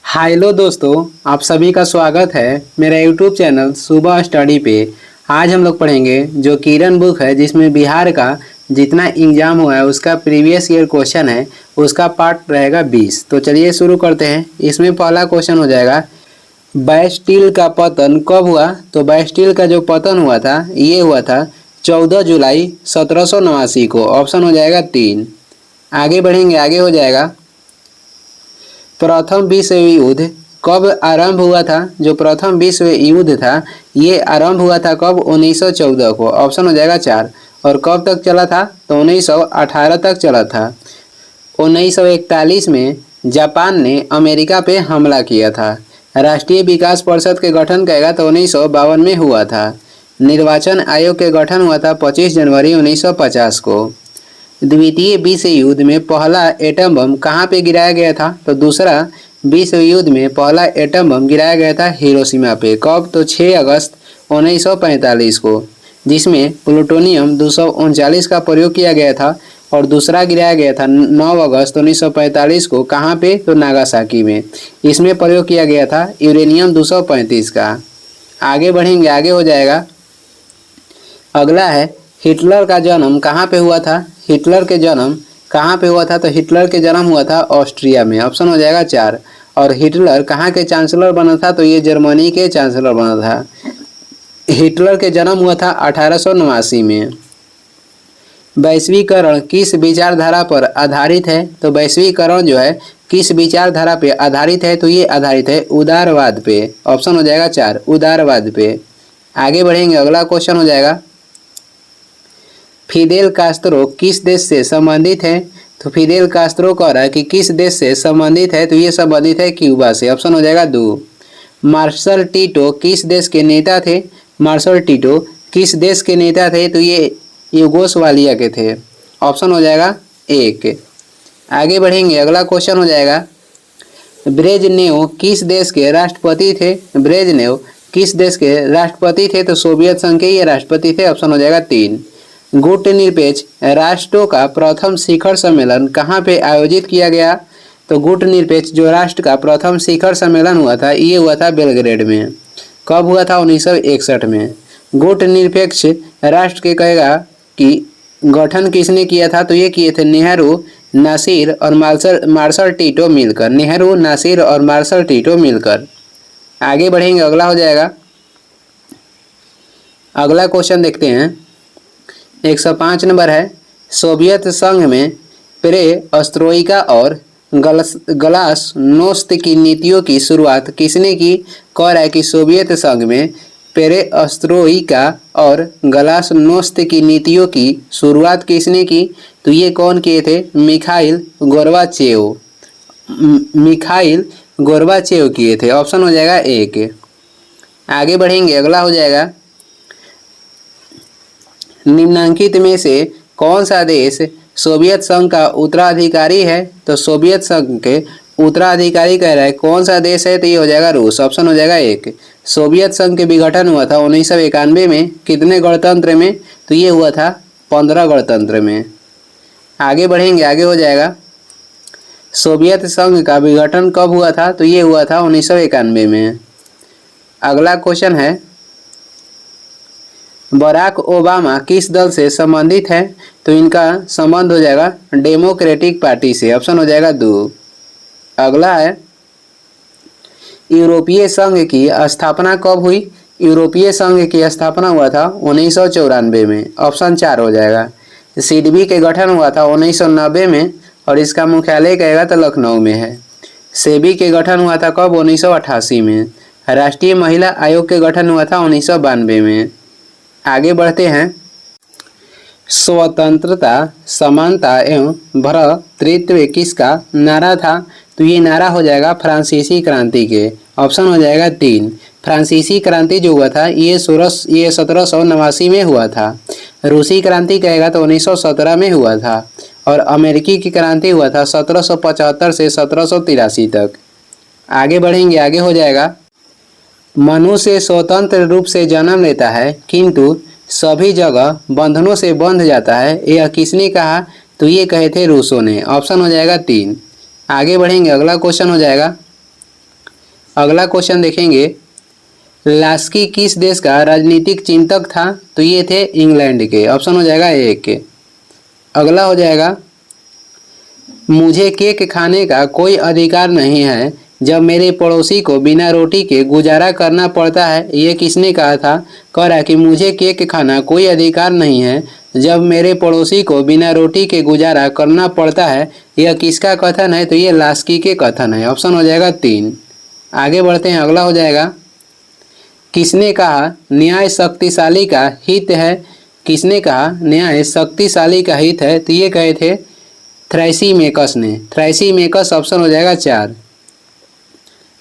Hello दोस्तों, आप सभी का स्वागत है मेरा यूट्यूब चैनल सुबह स्टडी पे। आज हम लोग पढ़ेंगे जो किरण बुक है जिसमें बिहार का जितना एग्जाम हुआ है उसका प्रीवियस ईयर क्वेश्चन है, उसका पार्ट रहेगा 20। तो चलिए शुरू करते हैं। इसमें पहला क्वेश्चन हो जाएगा, बैस्टिल का पतन कब हुआ। तो बैस्टिल का जो पतन हुआ था ये हुआ था 14 जुलाई 1789 को। ऑप्शन हो जाएगा 3। आगे बढ़ेंगे, आगे हो जाएगा, प्रथम विश्व युद्ध कब आरंभ हुआ था। जो प्रथम विश्व युद्ध था ये आरंभ हुआ था कब, 1914 को। ऑप्शन हो जाएगा 4। और कब तक चला था, तो 1918 तक चला था। 1941 में जापान ने अमेरिका पे हमला किया था। राष्ट्रीय विकास परिषद के गठन करेगा तो 1952 में हुआ था। निर्वाचन आयोग के गठन हुआ था 25 जनवरी 1950 को। द्वितीय विश्व युद्ध में पहला एटम बम कहाँ पे गिराया गया था। तो दूसरा विश्व युद्ध में पहला एटम बम गिराया गया था हिरोशिमा पे। कब, तो 6 अगस्त 1945 को, जिसमें प्लूटोनियम 239 का प्रयोग किया गया था। और दूसरा गिराया गया था 9 अगस्त 1945 को। कहाँ पे, तो नागासाकी में। इसमें प्रयोग किया गया था यूरेनियम 235 का। आगे बढ़ेंगे, आगे हो जाएगा, अगला है हिटलर का जन्म कहाँ पे हुआ था। हिटलर के जन्म कहाँ पे हुआ था, तो हिटलर के जन्म हुआ था ऑस्ट्रिया में। ऑप्शन हो जाएगा 4। और हिटलर कहाँ के चांसलर बना था, तो ये जर्मनी के चांसलर बना था। हिटलर के जन्म हुआ था 1889 में। वैश्वीकरण किस विचारधारा पर आधारित है। तो वैश्वीकरण जो है किस विचारधारा पे आधारित है, तो ये आधारित है उदारवाद पे। ऑप्शन हो जाएगा 4, उदारवाद पे। आगे बढ़ेंगे, अगला क्वेश्चन हो जाएगा, फिदेल कास्त्रो किस देश से संबंधित है। तो फिदेल कास्त्रो कह रहा है कि किस देश से संबंधित है, तो ये संबंधित है क्यूबा से। ऑप्शन हो जाएगा 2। मार्शल टीटो किस देश के नेता थे। मार्शल टीटो किस देश के नेता थे, तो ये यूगोस्लाविया के थे। ऑप्शन हो जाएगा 1। आगे बढ़ेंगे, अगला क्वेश्चन हो जाएगा, ब्रेजनेव किस देश के राष्ट्रपति थे। ब्रेजनेव किस देश के राष्ट्रपति थे, तो सोवियत संघ के ये राष्ट्रपति थे। ऑप्शन हो जाएगा 3। गुटनिरपेक्ष राष्ट्रों का प्रथम शिखर सम्मेलन कहाँ पे आयोजित किया गया। तो गुटनिरपेक्ष जो राष्ट्र का प्रथम शिखर सम्मेलन हुआ था ये हुआ था बेलग्रेड में। कब हुआ था, 1961 में। गुटनिरपेक्ष राष्ट्र के कहेगा कि गठन किसने किया था, तो ये किए थे नेहरू, नासिर और मार्शल टीटो मिलकर। नेहरू, नासिर और मार्शल टीटो मिलकर। आगे बढ़ेंगे, अगला हो जाएगा, अगला क्वेश्चन देखते हैं। 105 नंबर है, सोवियत संघ में पेरेस्ट्रोइका और गलासनोस्त की नीतियों की शुरुआत किसने की। कह रहा है कि सोवियत संघ में पेरेस्ट्रोइका और गलासनोस्त की नीतियों की शुरुआत किसने की। तो ये कौन किए थे, मिखाइल गोर्बाचेव। मिखाइल गोर्बाचेव किए थे। ऑप्शन हो जाएगा 1। आगे बढ़ेंगे, अगला हो जाएगा, निम्नलिखित में से कौन सा देश सोवियत संघ का उत्तराधिकारी है। तो सोवियत संघ के उत्तराधिकारी कह रहा है कौन सा देश है, तो ये हो जाएगा रूस। ऑप्शन हो जाएगा 1। सोवियत संघ के विघटन हुआ था 1991 में। कितने गणतंत्र में, तो ये हुआ था 15 गणतंत्र में। आगे बढ़ेंगे, आगे हो जाएगा, सोवियत संघ का विघटन कब हुआ था, तो ये हुआ था 1991 में। अगला क्वेश्चन है, बराक ओबामा किस दल से संबंधित है। तो इनका संबंध हो जाएगा डेमोक्रेटिक पार्टी से। ऑप्शन हो जाएगा 2। अगला है, यूरोपीय संघ की स्थापना कब हुई। यूरोपीय संघ की स्थापना हुआ था 1994 में। ऑप्शन 4 हो जाएगा। सिडबी के गठन हुआ था 1990 में और इसका मुख्यालय कहेगा तो लखनऊ में है। सेबी के गठन हुआ था कब, 1988 में। राष्ट्रीय महिला आयोग के गठन हुआ था 1992 में। आगे बढ़ते हैं, स्वतंत्रता, समानता एवं भ्रातृत्व किसका नारा था। तो ये नारा हो जाएगा फ्रांसीसी क्रांति के। ऑप्शन हो जाएगा 3। फ्रांसीसी क्रांति जो हुआ था ये 1789 में हुआ था। रूसी क्रांति कहेगा तो 1917 में हुआ था। और अमेरिकी की क्रांति हुआ था 1775 से 1783 तक। आगे बढ़ेंगे, आगे हो जाएगा, मनुष्य स्वतंत्र रूप से जन्म लेता है किंतु सभी जगह बंधनों से बंध जाता है, यह किसने कहा। तो ये कहे थे रूसो ने। ऑप्शन हो जाएगा 3। आगे बढ़ेंगे, अगला क्वेश्चन हो जाएगा, अगला क्वेश्चन देखेंगे, लास्की किस देश का राजनीतिक चिंतक था? तो ये थे इंग्लैंड के। ऑप्शन हो जाएगा एक। अगला हो जाएगा, मुझे केक खाने का कोई अधिकार नहीं है जब मेरे पड़ोसी को बिना रोटी के गुजारा करना पड़ता है। ये किसने कहा था? कह रहा है कि मुझे केक खाना कोई अधिकार नहीं है जब मेरे पड़ोसी को बिना रोटी के गुजारा करना पड़ता है। यह किसका कथन है? तो ये लास्की के कथन है। ऑप्शन हो जाएगा 3। आगे बढ़ते हैं। अगला हो जाएगा, किसने कहा न्याय शक्तिशाली का हित है? किसने कहा न्याय शक्तिशाली का हित है? तो ये कहे थे थ्रैसीमेकस ने। थ्रैसीमेकस ऑप्शन हो जाएगा 4।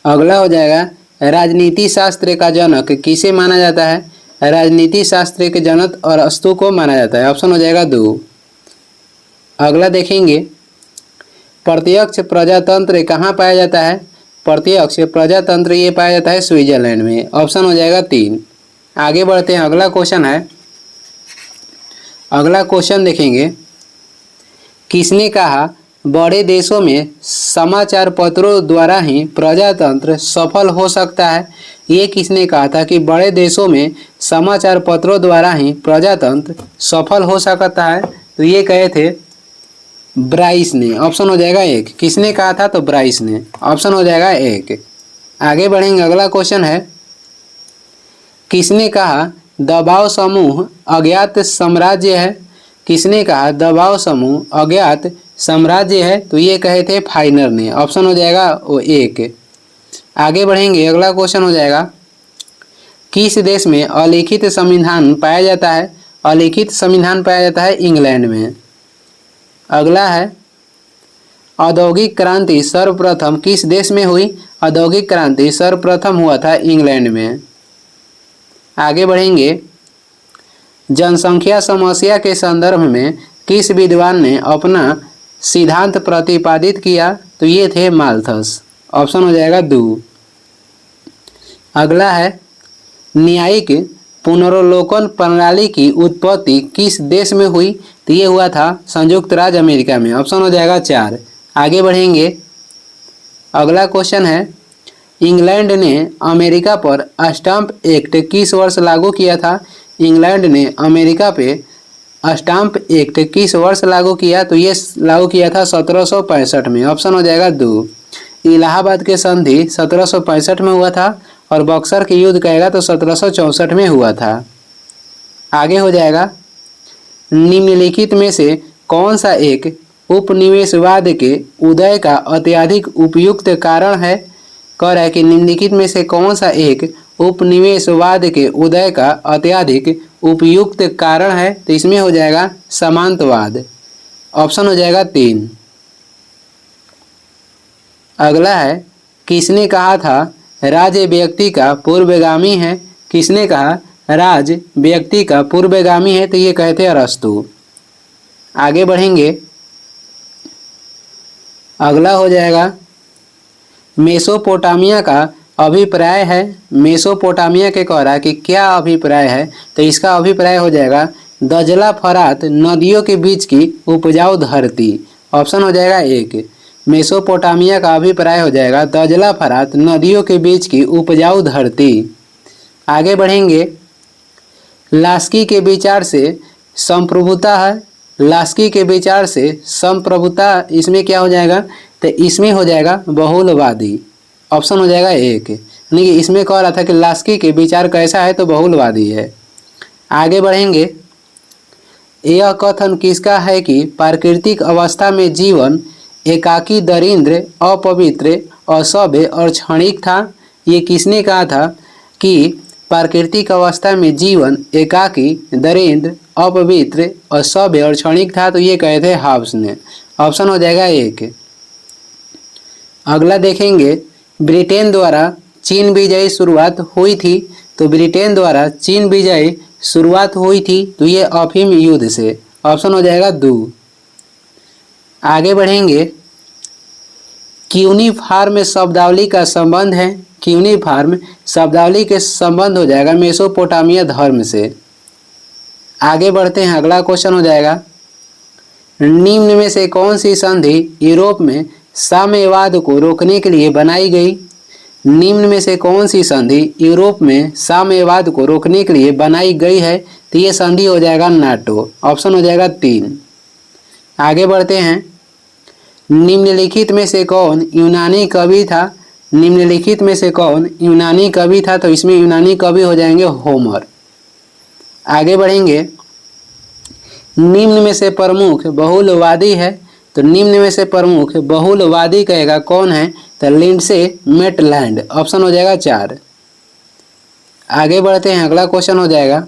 अगला हो जाएगा, राजनीति शास्त्र का जनक किसे माना जाता है? राजनीति शास्त्र के जनक अरस्तु को माना जाता है। ऑप्शन हो जाएगा 2। अगला देखेंगे, प्रत्यक्ष प्रजातंत्र कहाँ पाया जाता है? प्रत्यक्ष प्रजातंत्र ये पाया जाता है स्विट्जरलैंड में। ऑप्शन हो जाएगा 3। आगे बढ़ते हैं। अगला क्वेश्चन है, अगला क्वेश्चन देखेंगे, किसने कहा बड़े देशों में समाचार पत्रों द्वारा ही प्रजातंत्र सफल हो सकता है? ये किसने कहा था कि बड़े देशों में समाचार पत्रों द्वारा ही प्रजातंत्र सफल हो सकता है? तो ये कहे थे ब्राइस ने। ऑप्शन हो जाएगा 1। किसने कहा था? तो ब्राइस ने। ऑप्शन हो जाएगा 1। आगे बढ़ेंगे। अगला क्वेश्चन है, किसने कहा दबाव समूह अज्ञात साम्राज्य है? किसने कहा दबाव समूह अज्ञात साम्राज्य है? तो ये कहे थे फाइनर ने। ऑप्शन हो जाएगा वो 1। आगे बढ़ेंगे। अगला क्वेश्चन हो जाएगा, किस देश में अलिखित संविधान पाया जाता है? अलिखित संविधान पाया जाता है इंग्लैंड में। अगला है, औद्योगिक क्रांति सर्वप्रथम किस देश में हुई? औद्योगिक क्रांति सर्वप्रथम हुआ था इंग्लैंड में। आगे बढ़ेंगे, जनसंख्या समस्या के संदर्भ में किस विद्वान ने अपना सिद्धांत प्रतिपादित किया? तो ये थे माल्थस। ऑप्शन हो जाएगा 2। अगला है, न्यायिक पुनर्वलोकन प्रणाली की उत्पत्ति किस देश में हुई? तो ये हुआ था संयुक्त राज्य अमेरिका में। ऑप्शन हो जाएगा 4। आगे बढ़ेंगे। अगला क्वेश्चन है, इंग्लैंड ने अमेरिका पर स्टाम्प एक्ट किस वर्ष लागू किया था? इंग्लैंड ने अमेरिका पे स्टाम्प एक्ट किस वर्ष लागू किया? तो ये लागू किया था 1765 में। ऑप्शन हो जाएगा 2। इलाहाबाद के संधि 1765 में हुआ था और बक्सर के युद्ध कहेगा तो 1764 में हुआ था। आगे हो जाएगा, निम्नलिखित में से कौन सा एक उपनिवेशवाद के उदय का अत्यधिक उपयुक्त कारण है? कह रहा है कि निम्नलिखित में से कौन सा एक उपनिवेशवाद के उदय का अत्यधिक उपयुक्त कारण है? तो इसमें हो जाएगा सामंतवाद। ऑप्शन हो जाएगा 3। अगला है, किसने कहा था राज्य व्यक्ति का पूर्वगामी है? किसने कहा राज्य व्यक्ति का पूर्वगामी है? तो ये कहते हैं अरस्तु। आगे बढ़ेंगे। अगला हो जाएगा, मेसोपोटामिया का अभिप्राय है। मेसोपोटामिया के कह रहा है कि क्या अभिप्राय है? तो इसका अभिप्राय हो जाएगा दजला फरात नदियों के बीच की उपजाऊ धरती। ऑप्शन हो जाएगा 1। मेसोपोटामिया का अभिप्राय हो जाएगा दजला फरात नदियों के बीच की उपजाऊ धरती। आगे बढ़ेंगे। लास्की के विचार से संप्रभुता है। लास्की के विचार से संप्रभुता, इसमें क्या हो जाएगा? तो इसमें हो जाएगा बहुलवादी। ऑप्शन हो जाएगा 1। यानी कि इसमें कह रहा था कि लास्की के विचार कैसा है? तो बहुलवादी है। आगे बढ़ेंगे। यह कथन किसका है कि प्राकृतिक अवस्था में जीवन एकाकी, दरिद्र, अपवित्र, असभ्य और क्षणिक था? ये किसने कहा था कि प्राकृतिक अवस्था में जीवन एकाकी, दरिद्र, अपवित्र, असभ्य और क्षणिक था? तो ये कहे थे हाब्स ने। ऑप्शन हो जाएगा 1। अगला देखेंगे, ब्रिटेन द्वारा चीन विजय शुरुआत हुई थी। तो ब्रिटेन द्वारा चीन विजय शुरुआत हुई थी तो ये अफीम युद्ध से। ऑप्शन हो जाएगा 2। आगे बढ़ेंगे। क्यूनिफार्म शब्दावली का संबंध है। क्यूनिफार्म शब्दावली के संबंध हो जाएगा मेसोपोटामिया धर्म से। आगे बढ़ते हैं। अगला क्वेश्चन हो जाएगा, निम्न में से कौन सी संधि यूरोप में साम्यवाद को रोकने के लिए बनाई गई? निम्न में से कौन सी संधि यूरोप में साम्यवाद को रोकने के लिए बनाई गई है? तो ये संधि हो जाएगा नाटो। ऑप्शन हो जाएगा 3। आगे बढ़ते हैं। निम्नलिखित में से कौन यूनानी कवि था? निम्नलिखित में से कौन यूनानी कवि था? तो इसमें यूनानी कवि हो जाएंगे होमर। आगे बढ़ेंगे। निम्न में से प्रमुख बहुलवादी है? तो निम्न में से प्रमुख बहुलवादी कहेगा कौन है? तो लिंडसे मैटलैंड। ऑप्शन हो जाएगा 4। आगे बढ़ते हैं। अगला क्वेश्चन हो जाएगा,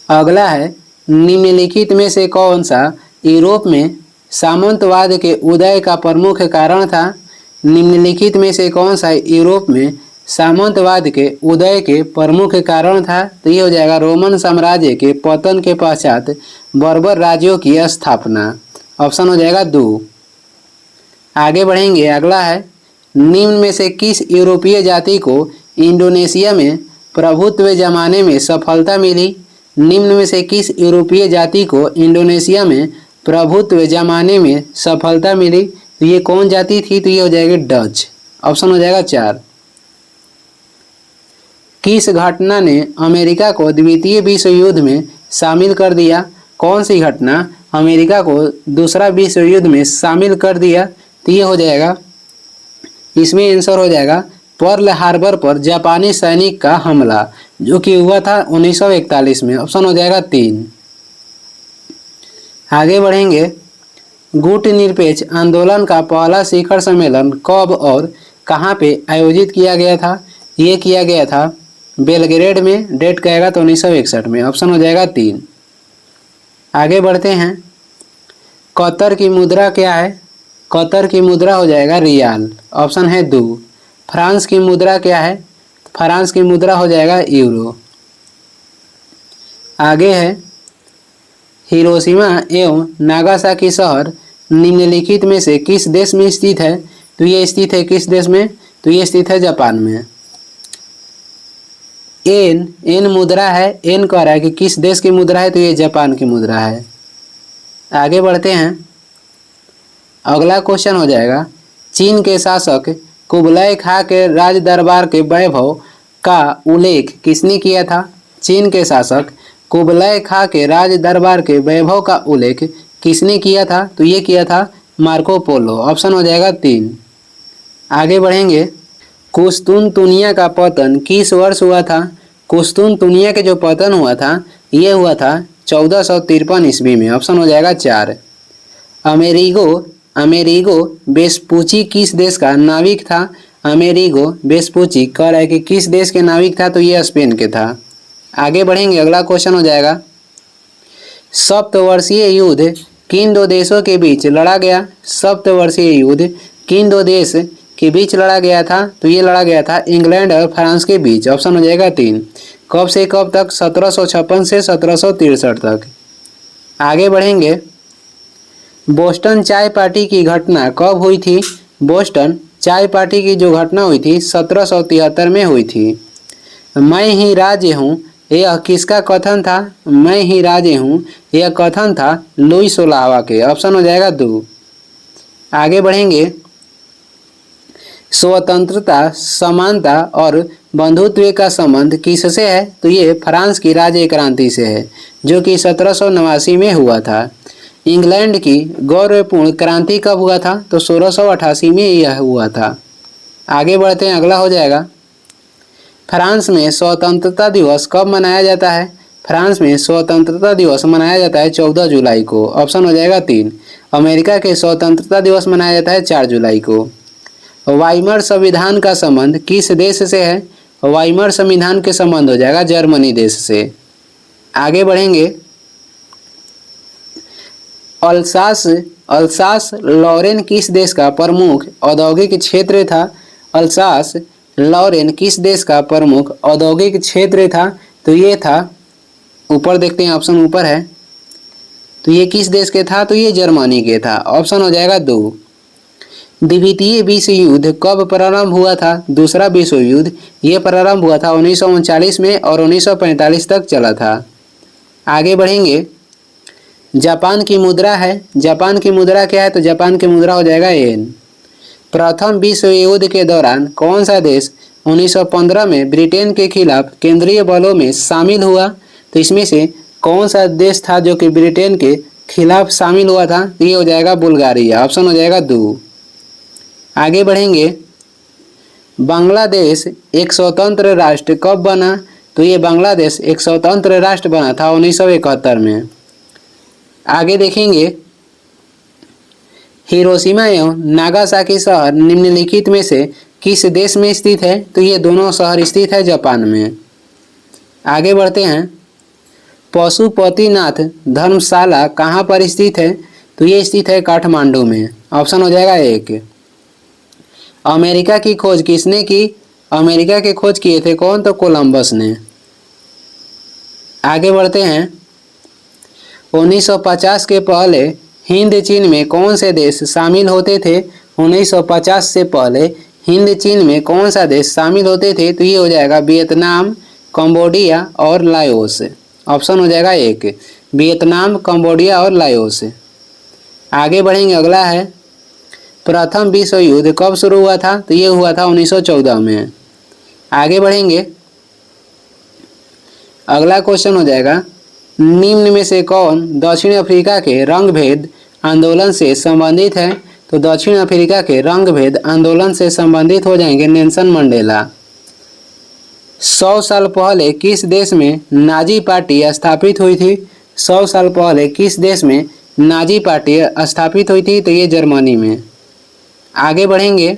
अगला है निम्नलिखित में से कौन सा यूरोप में सामंतवाद के उदय का प्रमुख कारण था? निम्नलिखित में से कौन सा यूरोप में सामंतवाद के उदय के प्रमुख कारण था? तो ये हो जाएगा रोमन साम्राज्य के पतन के पश्चात बर्बर राज्यों की स्थापना। ऑप्शन हो जाएगा 2। आगे बढ़ेंगे। अगला है, निम्न में से किस यूरोपीय जाति को इंडोनेशिया में प्रभुत्व जमाने में सफलता मिली? निम्न में से किस यूरोपीय जाति को इंडोनेशिया में प्रभुत्व जमाने में सफलता मिली? तो ये कौन जाति थी? तो ये हो जाएगी डच। ऑप्शन हो जाएगा 4। किस घटना ने अमेरिका को द्वितीय विश्व युद्ध में शामिल कर दिया? कौन सी घटना अमेरिका को दूसरा विश्व युद्ध में शामिल कर दिया? तो ये हो जाएगा, इसमें आंसर हो जाएगा पर्ल हार्बर पर जापानी सैनिक का हमला, जो कि हुआ था 1941 में। ऑप्शन हो जाएगा 3। आगे बढ़ेंगे। गुट निरपेक्ष आंदोलन का पहला शिखर सम्मेलन कब और कहां पे आयोजित किया गया था? ये किया गया था बेलग्रेड में। डेट कहेगा तो 1961 में। ऑप्शन हो जाएगा 3। आगे बढ़ते हैं। कतर की मुद्रा क्या है? कतर की मुद्रा हो जाएगा रियाल। ऑप्शन है 2। फ्रांस की मुद्रा क्या है? फ्रांस की मुद्रा हो जाएगा यूरो। आगे है, हिरोशिमा एवं नागासाकी शहर निम्नलिखित में से किस देश में स्थित है? तो ये स्थित है किस देश में? तो ये स्थित है जापान में। एन मुद्रा है। एन कह रहा है कि किस देश की मुद्रा है? तो ये जापान की मुद्रा है। आगे बढ़ते हैं। अगला क्वेश्चन हो जाएगा, चीन के शासक कुबलय खां के राज दरबार के वैभव का उल्लेख किसने किया था? चीन के शासक कुबलय खां के राज दरबार के वैभव का उल्लेख किसने किया था? तो ये किया था मार्को पोलो। ऑप्शन हो जाएगा 3। आगे बढ़ेंगे। कुस्तुनतुनिया का पतन किस वर्ष हुआ था? कुस्तुनतुनिया के जो पतन हुआ था ये हुआ था 1453 ईस्वी में। ऑप्शन हो जाएगा 4। अमेरिगो वेस्पुची किस देश का नाविक था? अमेरिगो वेस्पुची कह रहा है कि किस देश के नाविक था? तो ये स्पेन के था। आगे बढ़ेंगे। अगला क्वेश्चन हो जाएगा, सप्तवर्षीय युद्ध किन 2 देशों के बीच लड़ा गया? सप्तवर्षीय युद्ध किन 2 देश के बीच लड़ा गया था? तो ये लड़ा गया था इंग्लैंड और फ्रांस के बीच। ऑप्शन हो जाएगा 3। कब से कब तक? 1756 से 1763 तक। आगे बढ़ेंगे। बोस्टन चाय पार्टी की घटना कब हुई थी? बोस्टन चाय पार्टी की जो घटना हुई थी 1773 में हुई थी। मैं ही राज्य हूँ, यह किसका कथन था? मैं ही राज्य हूँ, यह कथन था लुई सोलावा के। ऑप्शन हो जाएगा 2। आगे बढ़ेंगे। स्वतंत्रता, समानता और बंधुत्व का संबंध किससे है? तो ये फ्रांस की राज्य क्रांति से है, जो कि 1789 में हुआ था। इंग्लैंड की गौरवपूर्ण क्रांति कब हुआ था? तो 1688 में यह हुआ था। आगे बढ़ते हैं। अगला हो जाएगा, फ्रांस में स्वतंत्रता दिवस कब मनाया जाता है? फ्रांस में स्वतंत्रता दिवस मनाया जाता है 14 जुलाई को। ऑप्शन हो जाएगा 3। अमेरिका के स्वतंत्रता दिवस मनाया जाता है 4 जुलाई को। वाइमर संविधान का संबंध किस देश से है? वाइमर संविधान के संबंध हो जाएगा जर्मनी देश से। आगे बढ़ेंगे। अल्सास लॉरेन किस देश का प्रमुख औद्योगिक क्षेत्र था? अल्सास लॉरेन किस देश का प्रमुख औद्योगिक क्षेत्र था? तो ये था, ऊपर देखते हैं ऑप्शन ऊपर है, तो ये किस देश के था? तो ये जर्मनी के था। ऑप्शन हो जाएगा 2। द्वितीय विश्व युद्ध कब प्रारंभ हुआ था? दूसरा विश्व युद्ध ये प्रारंभ हुआ था 1939 में और 1945 तक चला था। आगे बढ़ेंगे। जापान की मुद्रा है। जापान की मुद्रा क्या है? तो जापान की मुद्रा हो जाएगा येन। प्रथम विश्व युद्ध के दौरान कौन सा देश 1915 में ब्रिटेन के खिलाफ केंद्रीय बलों में शामिल हुआ? तो इसमें से कौन सा देश था जो कि ब्रिटेन के खिलाफ शामिल हुआ था? ये हो जाएगा बुल्गारिया। ऑप्शन हो जाएगा 2। आगे बढ़ेंगे, बांग्लादेश एक स्वतंत्र राष्ट्र कब बना? तो ये बांग्लादेश एक स्वतंत्र राष्ट्र बना था 1971 में। आगे देखेंगे, हिरोशिमा एवं नागासाकी शहर निम्नलिखित में से किस देश में स्थित है? तो ये दोनों शहर स्थित है जापान में। आगे बढ़ते हैं, पशुपतिनाथ धर्मशाला कहाँ पर स्थित है? तो ये स्थित है काठमांडू में। ऑप्शन हो जाएगा 1। अमेरिका की खोज किसने की? अमेरिका की खोज किए थे कौन? तो कोलंबस ने। आगे बढ़ते हैं, 1950 के पहले हिंद चीन में कौन से देश शामिल होते थे? 1950 से पहले हिंद चीन में कौन सा देश शामिल होते थे? तो ये हो जाएगा वियतनाम, कंबोडिया और लाओस। ऑप्शन हो जाएगा 1, वियतनाम, कंबोडिया और लाओस। आगे बढ़ेंगे, अगला है, प्रथम विश्व युद्ध कब शुरू हुआ था? तो ये हुआ था 1914 में। आगे बढ़ेंगे, अगला क्वेश्चन हो जाएगा, निम्न में से कौन दक्षिण अफ्रीका के रंग भेद आंदोलन से संबंधित है? तो दक्षिण अफ्रीका के रंग भेद आंदोलन से संबंधित हो जाएंगे नेल्सन मंडेला। 100 साल पहले किस देश में नाजी पार्टी स्थापित हुई थी? 100 साल पहले किस देश में नाजी पार्टी स्थापित हुई थी? तो ये जर्मनी में। आगे बढ़ेंगे,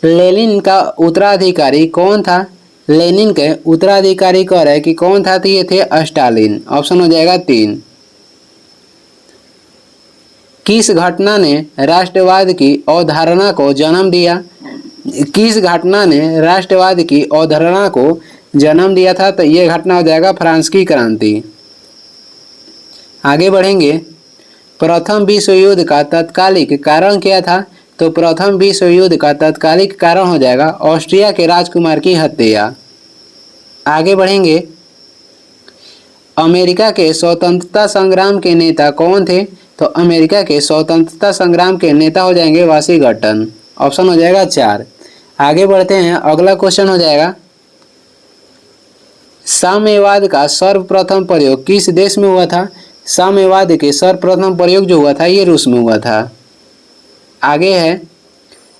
लेनिन का उत्तराधिकारी कौन था? लेनिन के उत्तराधिकारी कह रहे हैं कि कौन था? तो ये थे स्टालिन। ऑप्शन हो जाएगा 3। किस घटना ने राष्ट्रवाद की अवधारणा को जन्म दिया? किस घटना ने राष्ट्रवाद की अवधारणा को जन्म दिया था? तो ये घटना हो जाएगा फ्रांस की क्रांति। आगे बढ़ेंगे, प्रथम विश्व युद्ध का तत्कालिक कारण क्या था? तो प्रथम विश्व युद्ध का तत्कालिक कारण हो जाएगा ऑस्ट्रिया के राजकुमार की हत्या। आगे बढ़ेंगे, अमेरिका के स्वतंत्रता संग्राम के नेता कौन थे? तो अमेरिका के स्वतंत्रता संग्राम के नेता हो जाएंगे वाशिंगटन। ऑप्शन हो जाएगा 4। आगे बढ़ते हैं, अगला क्वेश्चन हो जाएगा, साम्यवाद का सर्वप्रथम प्रयोग किस देश में हुआ था? साम्यवाद के सर्वप्रथम प्रयोग जो हुआ था ये रूस में हुआ था। आगे है,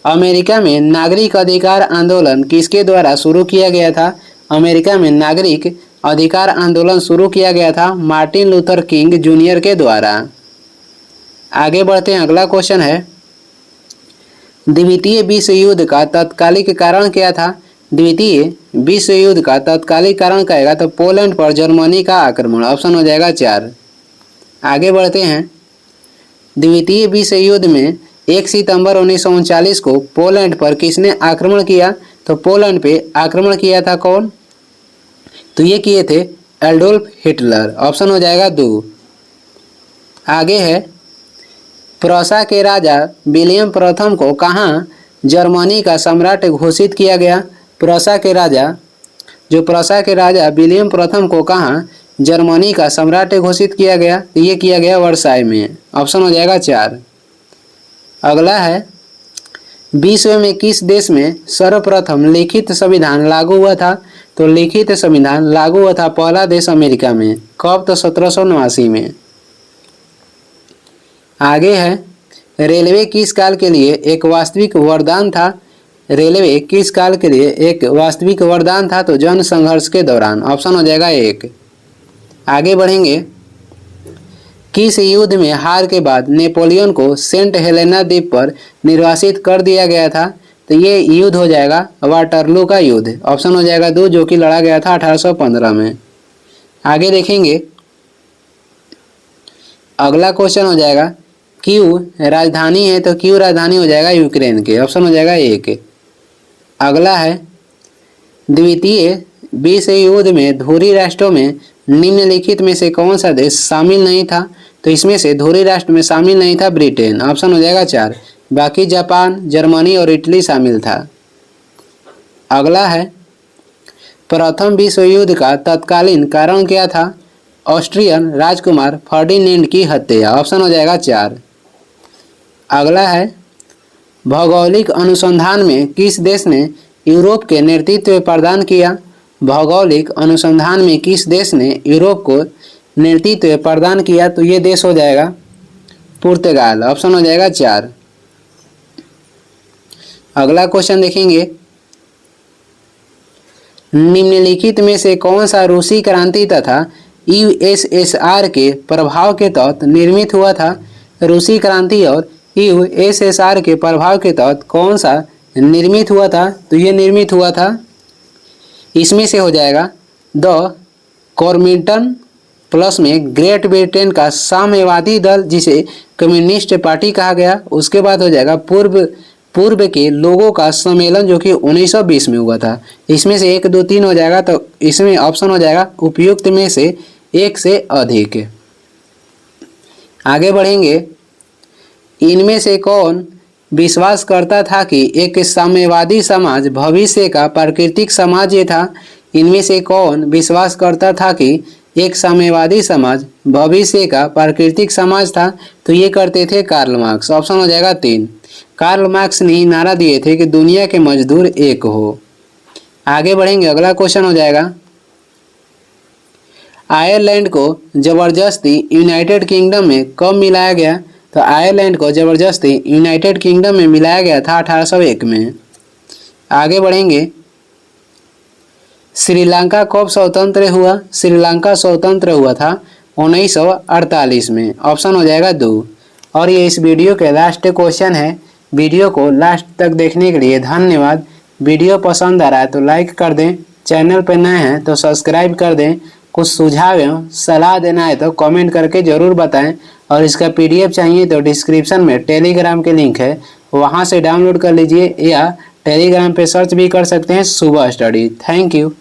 अमेरिका में नागरिक अधिकार आंदोलन किसके द्वारा शुरू किया गया था? अमेरिका में नागरिक अधिकार आंदोलन शुरू किया गया था मार्टिन लूथर किंग जूनियर के द्वारा। आगे बढ़ते हैं, अगला क्वेश्चन है, द्वितीय विश्व युद्ध का तत्कालिक कारण क्या था? द्वितीय विश्व युद्ध का तत्कालिक कारण कहेगा तो पोलैंड पर जर्मनी का आक्रमण। ऑप्शन हो जाएगा 4। आगे बढ़ते हैं, द्वितीय विश्व युद्ध में 1 सितंबर 1939 को पोलैंड पर किसने आक्रमण किया? तो पोलैंड पे आक्रमण किया था कौन? तो ये किए थे एडोल्फ हिटलर। ऑप्शन हो जाएगा 2। आगे है, प्रूसा के राजा विलियम प्रथम को कहाँ जर्मनी का सम्राट घोषित किया गया? प्रूसा के राजा विलियम प्रथम को कहाँ जर्मनी का सम्राट घोषित किया गया? तो ये किया गया वर्साई में। ऑप्शन हो जाएगा 4। अगला है, विश्व में किस देश में सर्वप्रथम लिखित संविधान लागू हुआ था? तो लिखित संविधान लागू हुआ था पहला देश अमेरिका में। कब? तो 1789 में। आगे है, रेलवे किस काल के लिए एक वास्तविक वरदान था? रेलवे किस काल के लिए एक वास्तविक वरदान था? तो जन संघर्ष के दौरान। ऑप्शन हो जाएगा 1। आगे बढ़ेंगे, किस युद्ध में हार के बाद नेपोलियन को सेंट हेलेना द्वीप पर निर्वासित कर दिया गया था? तो ये युद्ध हो जाएगा वाटरलू का युद्ध। ऑप्शन हो जाएगा 2, जो कि लड़ा गया था 1815 में। आगे देखेंगे, अगला क्वेश्चन हो जाएगा, क्यू राजधानी है? तो क्यू राजधानी हो जाएगा यूक्रेन के। ऑप्शन हो जाएगा 1। अगला है, द्वितीय विश्व युद्ध में धुरी राष्ट्रों में निम्नलिखित में से कौन सा देश शामिल नहीं था? तो इसमें से धुरी राष्ट्र में शामिल नहीं था ब्रिटेन। ऑप्शन हो जाएगा 4। बाकी जापान, जर्मनी और इटली शामिल था। अगला है, प्रथम विश्व युद्ध का तत्कालीन कारण क्या था? ऑस्ट्रियन राजकुमार फर्डिनेंड की हत्या। ऑप्शन हो जाएगा 4। अगला है, भौगोलिक अनुसंधान में किस देश ने यूरोप के नेतृत्व प्रदान किया? भौगोलिक अनुसंधान में किस देश ने यूरोप को नेतृत्व प्रदान किया? तो ये देश हो जाएगा पुर्तगाल। ऑप्शन हो जाएगा 4। अगला क्वेश्चन देखेंगे, निम्नलिखित में से कौन सा रूसी क्रांति तथा यूएसएसआर के प्रभाव के तहत निर्मित हुआ था? रूसी क्रांति और यूएसएसआर के प्रभाव के तहत कौन सा निर्मित हुआ था? तो ये निर्मित हुआ था, इसमें से हो जाएगा द कॉमिंटन, प्लस में ग्रेट ब्रिटेन का साम्यवादी दल जिसे कम्युनिस्ट पार्टी कहा गया, उसके बाद हो जाएगा पूर्व के लोगों का सम्मेलन जो कि 1920 में हुआ था। इसमें से 1, 2, 3 हो जाएगा, तो इसमें ऑप्शन हो जाएगा उपयुक्त में से एक से अधिक। आगे बढ़ेंगे, इनमें से कौन विश्वास करता था कि एक साम्यवादी समाज भविष्य का प्राकृतिक समाज ये था? इनमें से कौन विश्वास करता था कि एक साम्यवादी समाज भविष्य का प्राकृतिक समाज था? तो ये करते थे कार्ल मार्क्स। ऑप्शन हो जाएगा 3। कार्ल मार्क्स ने नारा दिए थे कि दुनिया के मजदूर एक हो। आगे बढ़ेंगे, अगला क्वेश्चन हो जाएगा, आयरलैंड को जबरदस्ती यूनाइटेड किंगडम में कब मिलाया गया? तो आयरलैंड को जबरदस्ती यूनाइटेड किंगडम में मिलाया गया था 1801 में। आगे बढ़ेंगे, श्रीलंका कब स्वतंत्र हुआ? श्रीलंका स्वतंत्र हुआ था 1948 में। ऑप्शन हो जाएगा 2। और ये इस वीडियो के लास्ट क्वेश्चन है। वीडियो को लास्ट तक देखने के लिए धन्यवाद। वीडियो पसंद आ रहा है तो लाइक कर दें, चैनल पर नए हैं तो सब्सक्राइब कर दें। कुछ सुझाव एवं सलाह देना है तो कमेंट करके ज़रूर बताएं। और इसका पीडीएफ चाहिए तो डिस्क्रिप्शन में टेलीग्राम के लिंक है, वहाँ से डाउनलोड कर लीजिए, या टेलीग्राम पे सर्च भी कर सकते हैं सुबह स्टडी। Thank you.